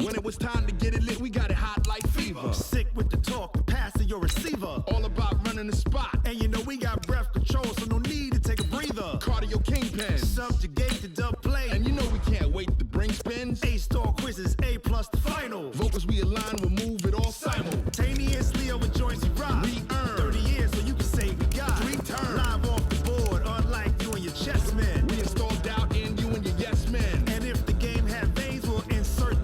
When it was time to get it lit, we got it hot like fever. Sick with the talk, the pass to your receiver. All about running the spot. And you know we got breath control, so no need to take a breather. Cardio kingpin. Subjugate the dub play. And you know we can't wait to bring spins. A-star quizzes, A+ the final. Vocals we align, we'll move it all simultaneously over joints we rock. We earn 30 years, so you can say we got 3 turns. Live off the board, unlike you and your chess men. We install doubt in you and your yes men. And if the game had veins, we'll insert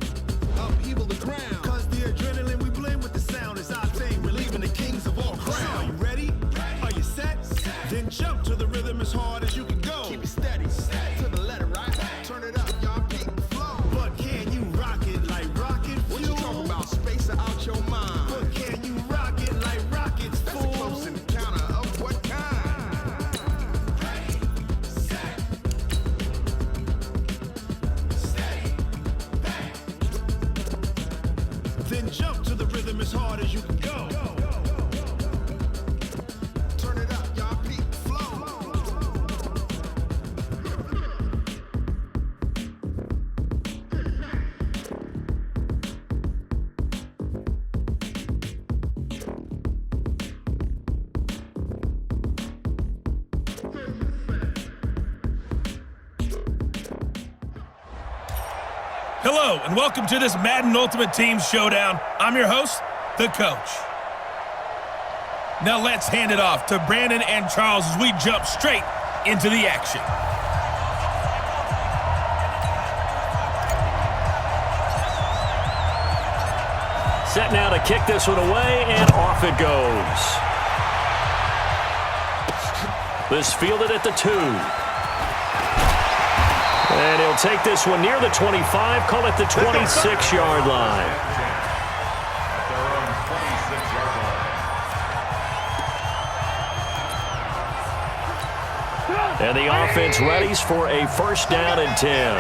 upheaval the ground. Cause the adrenaline we blend with the sound is our thing. We're leaving the kings of all crowns. Are you ready? Are you set? Then jump to the rhythm as hard as you can go. Keep it steady, to the letter, right? Turn it up, y'all, keep the flow. But can you rock it like rocket fuel? What you talking about? Space out your mind. But can you rock it like rockets, That's fool? a close encounter of what kind? Ready, set, steady, bang. Then jump to the rhythm as hard as you can go. Turn it up, y'all, keep the flow. Hello, and welcome to this Madden Ultimate Team Showdown. I'm your host, the Coach. Now let's hand it off to Brandon and Charles as we jump straight into the action. Set now to kick this one away, and off it goes. This fielded at the 2. And he'll take this one near the 25, call it the 26-yard line. And the offense readies for a first down and 10.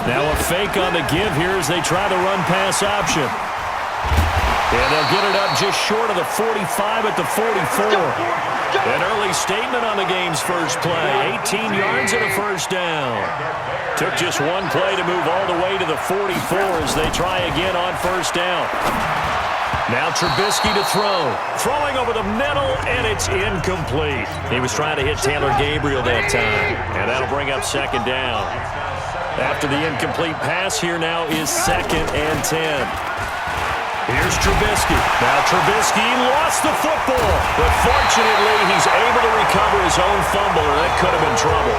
Now a fake on the give here as they try the run-pass option. And they'll get it up just short of the 45 at the 44. An early statement on the game's first play. 18 yards and a first down. Took just one play to move all the way to the 44 as they try again on first down. Now Trubisky to throw. Throwing over the middle, and it's incomplete. He was trying to hit Taylor Gabriel that time. And that'll bring up second down. After the incomplete pass, here now is 2nd and 10. Here's Trubisky. Now Trubisky lost the football, but fortunately he's able to recover his own fumble, and that could have been trouble.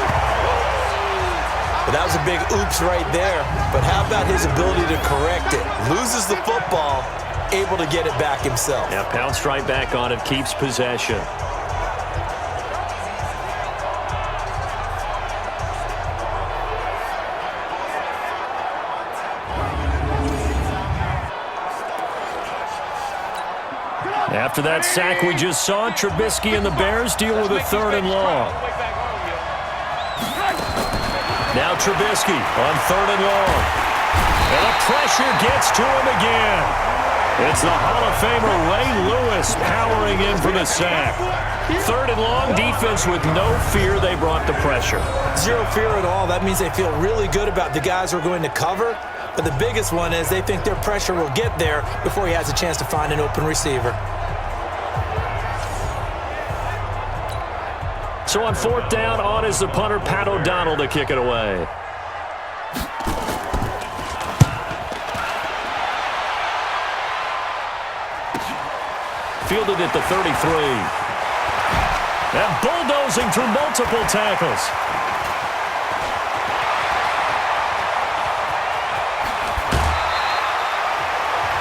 Well, that was a big oops right there, but how about his ability to correct it? Loses the football, able to get it back himself. Yeah, pounced right back on it, keeps possession. After that sack we just saw, Trubisky and the Bears deal with a 3rd and long. Now Trubisky on 3rd and long. And the pressure gets to him again. It's the Hall of Famer Ray Lewis powering in for the sack. 3rd and long, defense with no fear. They brought the pressure. Zero fear at all. That means they feel really good about the guys who are going to cover. But the biggest one is they think their pressure will get there before he has a chance to find an open receiver. So on 4th down, on is the punter, Pat O'Donnell, to kick it away. Fielded at the 33. And bulldozing through multiple tackles.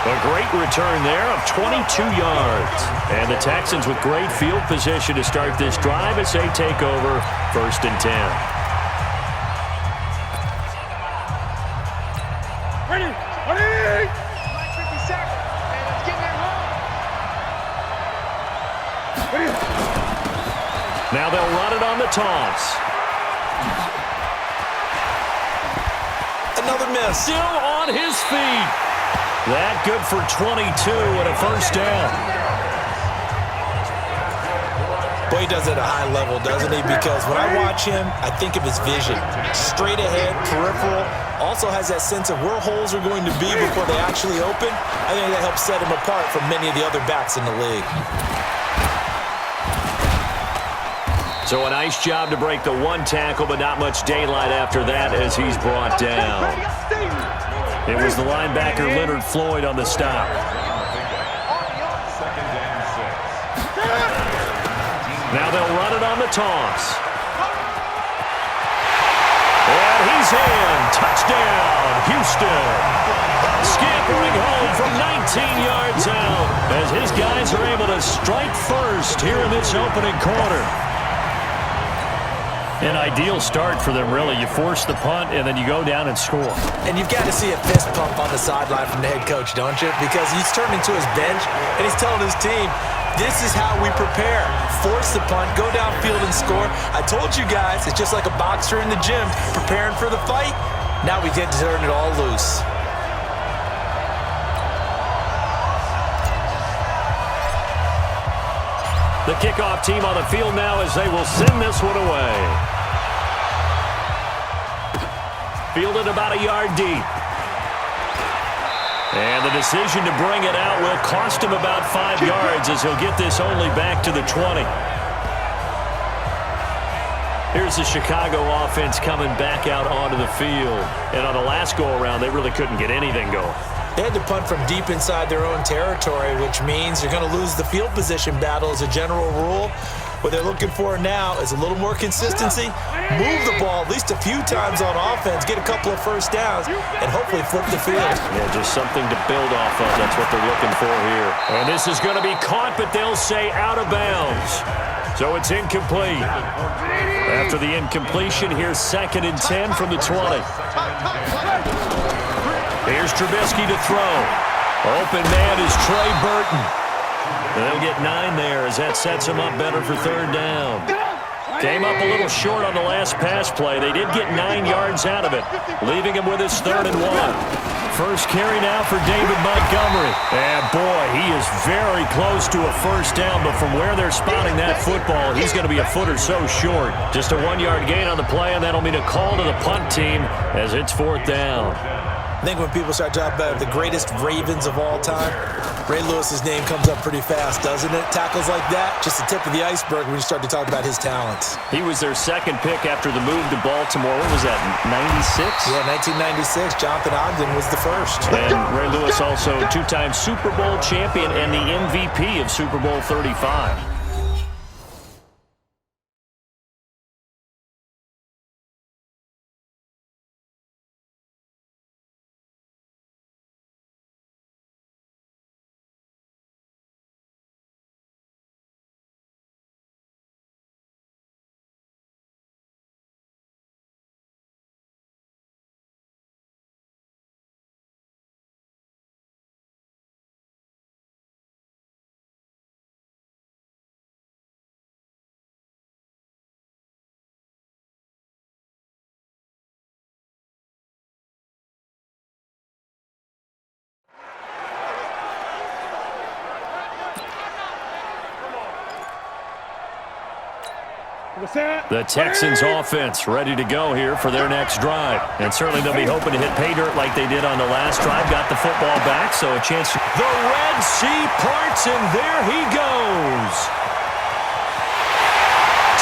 A great return there of 22 yards. And the Texans with great field position to start this drive as they take over 1st and 10. Ready! Ready! 50 seconds. And let's get that home. Ready! Now they'll run it on the toss. Another miss. Still on his feet. That good for 22 and a first down. Boy, he does it at a high level, doesn't he? Because when I watch him, I think of his vision. Straight ahead, peripheral. Also has that sense of where holes are going to be before they actually open. I think that helps set him apart from many of the other backs in the league. So a nice job to break the one tackle, but not much daylight after that as he's brought down. It was the linebacker Leonard Floyd on the stop. Now they'll run it on the toss. And he's in. Touchdown, Houston. Scampering home from 19 yards out as his guys are able to strike first here in this opening quarter. An ideal start for them, really. You force the punt, and then you go down and score. And you've got to see a fist pump on the sideline from the head coach, don't you? Because he's turning to his bench, and he's telling his team, this is how we prepare. Force the punt, go downfield and score. I told you guys, it's just like a boxer in the gym preparing for the fight. Now we get to turn it all loose. The kickoff team on the field now as they will send this one away. Fielded about a yard deep. And the decision to bring it out will cost him about 5 yards as he'll get this only back to the 20. Here's the Chicago offense coming back out onto the field. And on the last go-around, they really couldn't get anything going. They had to punt from deep inside their own territory, which means you're going to lose the field position battle as a general rule. What they're looking for now is a little more consistency, move the ball at least a few times on offense, get a couple of first downs, and hopefully flip the field. Yeah, just something to build off of. That's what they're looking for here. And this is going to be caught, but they'll say out of bounds. So it's incomplete. After the incompletion, here's 2nd and 10 from the 20. Here's Trubisky to throw. Open man is Trey Burton. And they'll get 9 there as that sets him up better for 3rd down. Came up a little short on the last pass play. They did get 9 yards out of it, leaving him with his 3rd and 1. First carry now for David Montgomery. And boy, he is very close to a first down, but from where they're spotting that football, he's going to be a foot or so short. Just a 1-yard gain on the play, and that'll mean a call to the punt team as it's 4th down. I think when people start talking about the greatest Ravens of all time, Ray Lewis's name comes up pretty fast, doesn't it? Tackles like that, just the tip of the iceberg when you start to talk about his talents. He was their 2nd pick after the move to Baltimore. What was that, 96? Yeah, 1996. Jonathan Ogden was the first. And Ray Lewis also 2-time Super Bowl champion and the MVP of Super Bowl 35. The Texans offense ready to go here for their next drive. And certainly they'll be hoping to hit pay dirt like they did on the last drive. Got the football back, so a chance to... The Red Sea parts, and there he goes.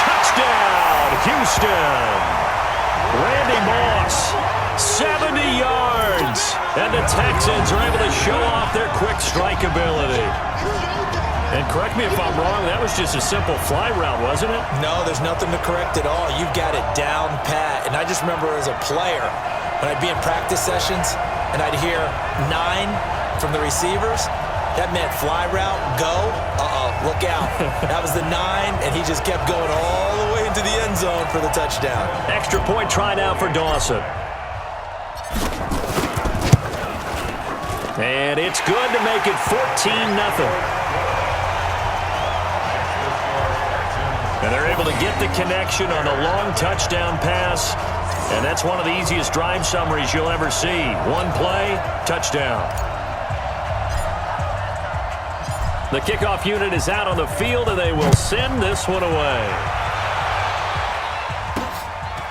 Touchdown, Houston. Randy Moss, 70 yards. And the Texans are able to show off their quick strike ability. And correct me if I'm wrong, that was just a simple fly route, wasn't it? No, there's nothing to correct at all. You've got it down pat. And I just remember as a player, when I'd be in practice sessions and I'd hear 9 from the receivers, that meant fly route, go, look out. That was the 9, and he just kept going all the way into the end zone for the touchdown. Extra point try now for Dawson. And it's good to make it 14-0. And they're able to get the connection on a long touchdown pass. And that's one of the easiest drive summaries you'll ever see. One play, touchdown. The kickoff unit is out on the field, and they will send this one away.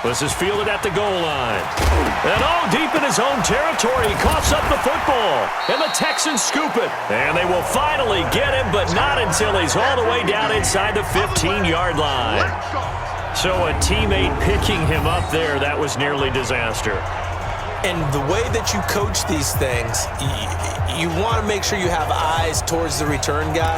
This is fielded at the goal line. And all deep in his own territory, he coughs up the football. And the Texans scoop it. And they will finally get him, but not until he's all the way down inside the 15-yard line. So a teammate picking him up there, that was nearly disaster. And the way that you coach these things, you want to make sure you have eyes towards the return guy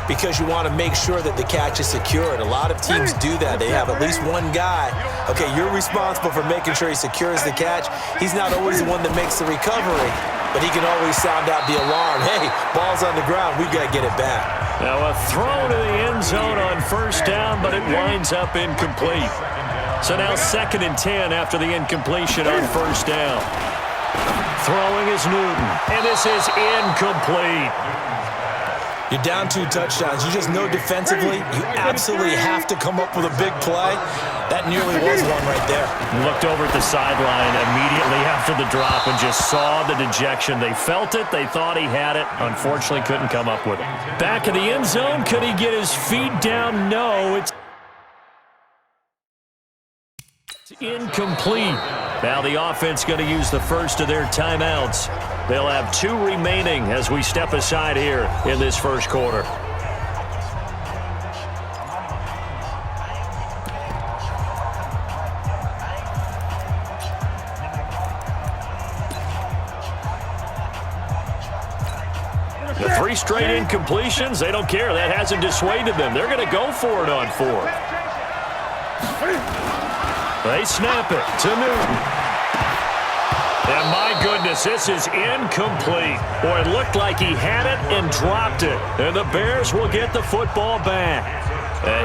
because you want to make sure that the catch is secured. A lot of teams do that. They have at least one guy. Okay, you're responsible for making sure he secures the catch. He's not always the one that makes the recovery, but he can always sound out the alarm. Hey, ball's on the ground. We've got to get it back. Now a throw to the end zone on first down, but it winds up incomplete. So now 2nd and 10 after the incompletion on first down. Throwing is Newton, and this is incomplete. You're down 2 touchdowns. You just know defensively you absolutely have to come up with a big play. That nearly was one right there. Looked over at the sideline immediately after the drop and just saw the dejection. They felt it. They thought he had it. Unfortunately, couldn't come up with it. Back in the end zone. Could he get his feet down? No. It's incomplete. Now the offense going to use the first of their timeouts. They'll have 2 remaining as we step aside here in this first quarter. The 3 straight incompletions, they don't care. That hasn't dissuaded them. They're going to go for it on 4th. They snap it to Newton. And my goodness, this is incomplete. Boy, it looked like he had it and dropped it. And the Bears will get the football back.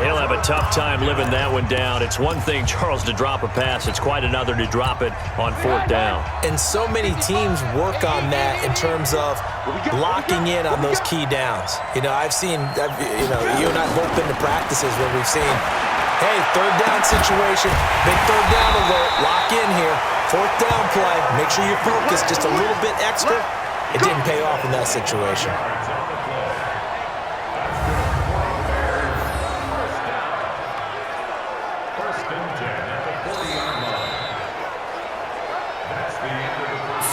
He'll have a tough time living that one down. It's one thing, Charles, to drop a pass. It's quite another to drop it on 4th down. And so many teams work on that in terms of locking in on those key downs. You know, you and I both been to practices where we've seen, hey, 3rd down situation, big 3rd down alert, lock in here, 4th down play, make sure you're focused just a little bit extra. It didn't pay off in that situation. First and 10 at the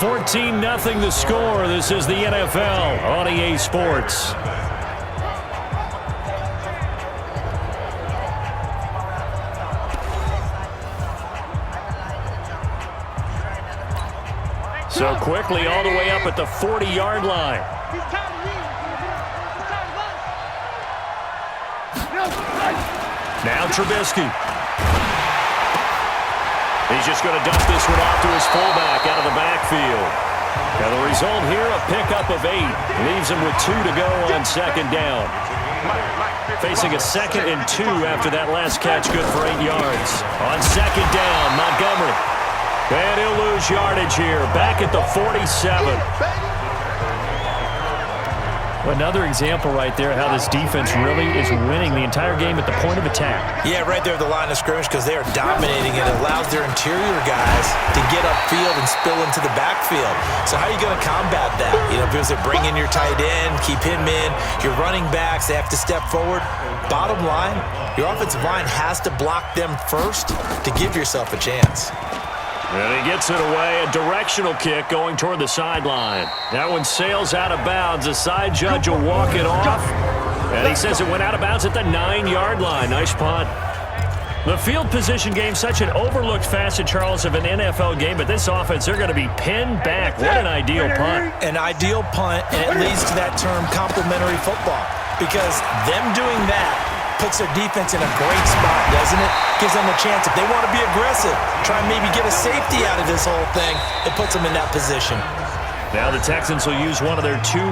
49. 14-0 the score. This is the NFL on EA Sports. So quickly all the way up at the 40-yard line. Now Trubisky. He's just going to dump this one off to his fullback out of the backfield. And the result here, a pickup of 8. Leaves him with 2 to go on 2nd down. Facing a 2nd and 2 after that last catch, good for 8 yards. On 2nd down, Montgomery. And he'll lose yardage here, back at the 47. Another example right there how this defense really is winning the entire game at the point of attack. Yeah, right there at the line of scrimmage because they are dominating it. It allows their interior guys to get upfield and spill into the backfield. So how are you going to combat that? You know, because they bring in your tight end, keep him in. Your running backs, they have to step forward. Bottom line, your offensive line has to block them first to give yourself a chance. And he gets it away, a directional kick going toward the sideline. That one sails out of bounds. The side judge will walk it off. And he says it went out of bounds at the 9-yard line. Nice punt. The field position game, such an overlooked facet, Charles, of an NFL game. But this offense, they're going to be pinned back. What an ideal punt. An ideal punt, and it leads to that term complementary football. Because them doing that puts their defense in a great spot, doesn't it? Gives them a chance. If they want to be aggressive, try and maybe get a safety out of this whole thing, it puts them in that position. Now the Texans will use one of their 2